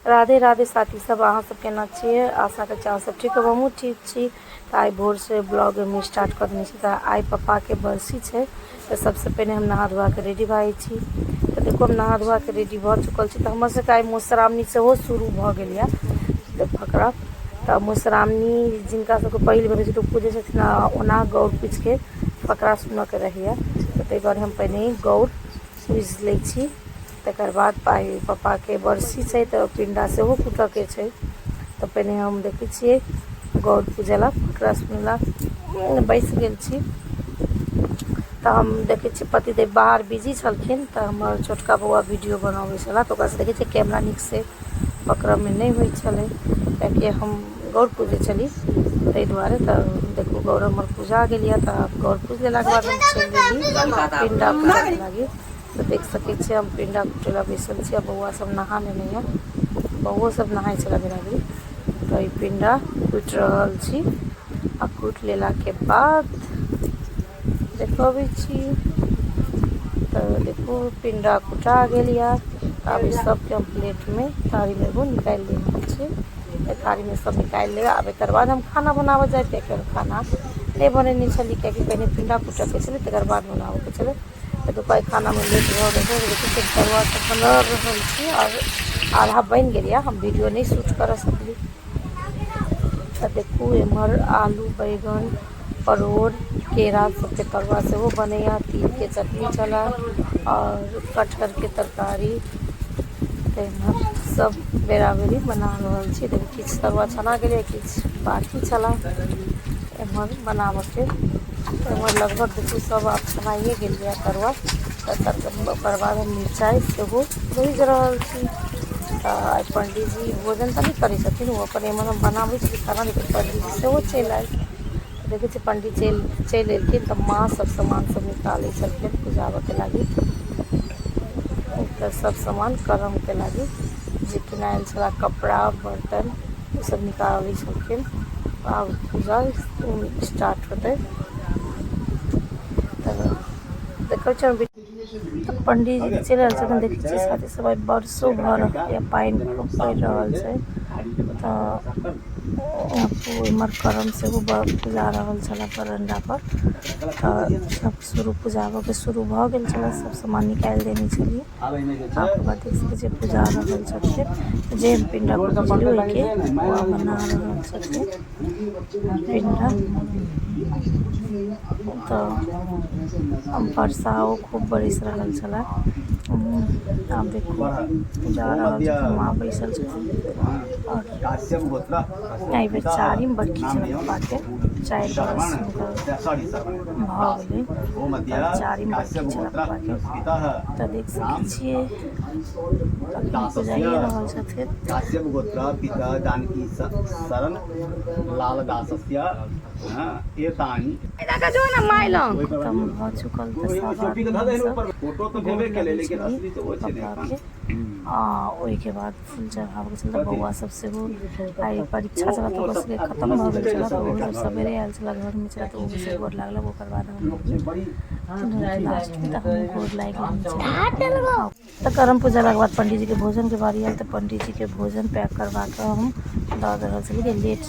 राधे राधे साथी सब, अहाँ सब केना छियै? आशा के चाह सब ठीक। हमहूँ ठीक छी। तऽ आइ भोर से ब्लॉग में स्टार्ट कर देने छी। तऽ आइ पप्पा के बरसी छै, तऽ सबसे पहले हम नहा धोआ के रेडी भए छी। तऽ देखो हम नहा धोआ के रेडी भऽ चुकल छी। तऽ हमर सबके आइ मधुश्रावणी सेहो शुरू भऽ गेल यऽ फकरा। तऽ मधुश्रावणी जिनका सबके पहिल बेर होइ छै तऽ पूजै छथिन, ओना गौर पूजि के फकरा सुनऽ के रहैया। तऽ ताहि दुआरे हम पहिने गौर पूजि लै छी। तकर बाद पप्पा के बरसी छै तऽ पिंडा सेहो कुटऽ के छै। तऽ पहिने हम देखै छियै गौर पूजलक फकरा सुनेलक बैस गेल छी। तऽ हम देखै छियै पतिदेव बाहर बिजी छलखिन, तऽ हमर छोटका बौआ वीडियो बनबै छलै। तऽ ओकरासँ देखै छियै कैमरा नीकसँ पकड़ऽमे नहि होइ छलै, कियाकि हम गौर पूजै छली ताहि दुआरे। तऽ देखू गौर हमर पूजा गेल यऽ। तऽ गौर पूज लेलाके बाद हम चलि गेली पिंडा कुटऽ लागी। तऽ देख सकै छियै हम पिंडा कुटै लए बैसल छी। बौआ सब नहा लेने यऽ, बौओ सब नहाय छलै बिराबरी। तऽ ई पिंडा कुटि रहल छी। आ कुटि लेलाके बाद देखबै छी। तऽ देखू पिंडा कुटा गेल यऽ। आब ई सबके हम प्लेट में थारी में एगो निकालि दे रहल छी। थारी में सब निकालि लेबै। आब एकर बाद हम खाना बनाबऽ जायब, कियाकि खाना नहि बनेने छली, कियाकि पहिने पिंडा कुटऽके छलै तकर बाद बनाबऽके छलै। तऽ दुपहर खाना में लेट भऽ गेल छै। देखै छियै तरुआ सब बना रहल छी और आधा बनि गेल यऽ, हम वीडियो नहीं शूट करऽ सकली। तऽ देखू एम्हर आलू बैगन परोड़ केरा सबके तरुआ सेहो बनैया। तिल के चटनी छलै और कटहर के तरकारी। एम्हर सब बेरा-बेरी बना रहल छी। देखू किछु तरुआ छना गेलै, किछु बाकी छलै एम्हर बनाबऽके। एम्हर लगभग देखू सब आब छनाइए गेल यऽ तरुआ। ओकर बाद हम मिरचाइ सेहो भूजि रहल छी। तऽ पंडीजी भोजन तऽ नहि करै छथिन, ओ अपन एम्हर हम बनाबै छी खाना, लेकिन पंडीजी सेहो चलि आयल। देखै छियै पंडित चलि एलखिन तऽ माँ सब सामान सब निकालै छलखिन पुजाबऽके लागी। तऽ सब सामान कर्मके लागी जे किनायल छलै कपड़ा बर्तन ओ सब निकालै छलखिन। आब पूजा स्टार्ट होतै। तऽ देखै छियै तऽ पंडीजी तऽ चलि आयल छथिन। देखै छियै साथी सब आइ बरसो भऽ रहल यऽ, पानि खूब पड़ि रहल छै। तऽ एम्हर करम सेहो पूजा रहल छलै बरंडा पर। तऽ सब शुरू पुजाबऽके शुरू भऽ गेल छलै, सब समान निकालि देने छलियै। ओकर बाद देख सकै छियै पूजा रहल छथिन। जे पिंडा कुटने छलियै ओहिके पुआ बना रहल छथिन पिंडा। तऽ वर्षाओ खूब बरसि रहल छलै। आब देखू पूजा रहल छथिन, माँ बैसल छथिन। और एहि बेर चारिम बरखी छलै पप्पाके, 4 बरस हुनकर भऽ गेलै। तऽ चारिम बरखी छलै पप्पाके। तऽ देख सकै छियै अखन पूजाइए रहल छथिन। काश्यप गोत्र पिता जानकी शरण लाल दासस्य एतानी खत्म भऽ चुकल। तऽ सब आदमी सब गोर लगै छलियै पप्पाके। ओहिके बाद फूल चढ़ाबऽके छलै। तऽ बौआ सब सेहो आइ परीक्षा छलै तऽ ओकर सबके खत्म भऽ गेल छलै। तऽ ओहो सब सबेरे आयल छलै, घरमे छलै तऽ ओहो सब गोर लागलक। ओकर बाद हम लास्टमे तऽ हम गोर लागि लेने छलियै। तऽ करम पूजेलाके बाद पंडीजीके भोजनके बारी आयल। तऽ पंडीजीके भोजन पैक करबा कऽ हम दऽ रहल छलियै, लेट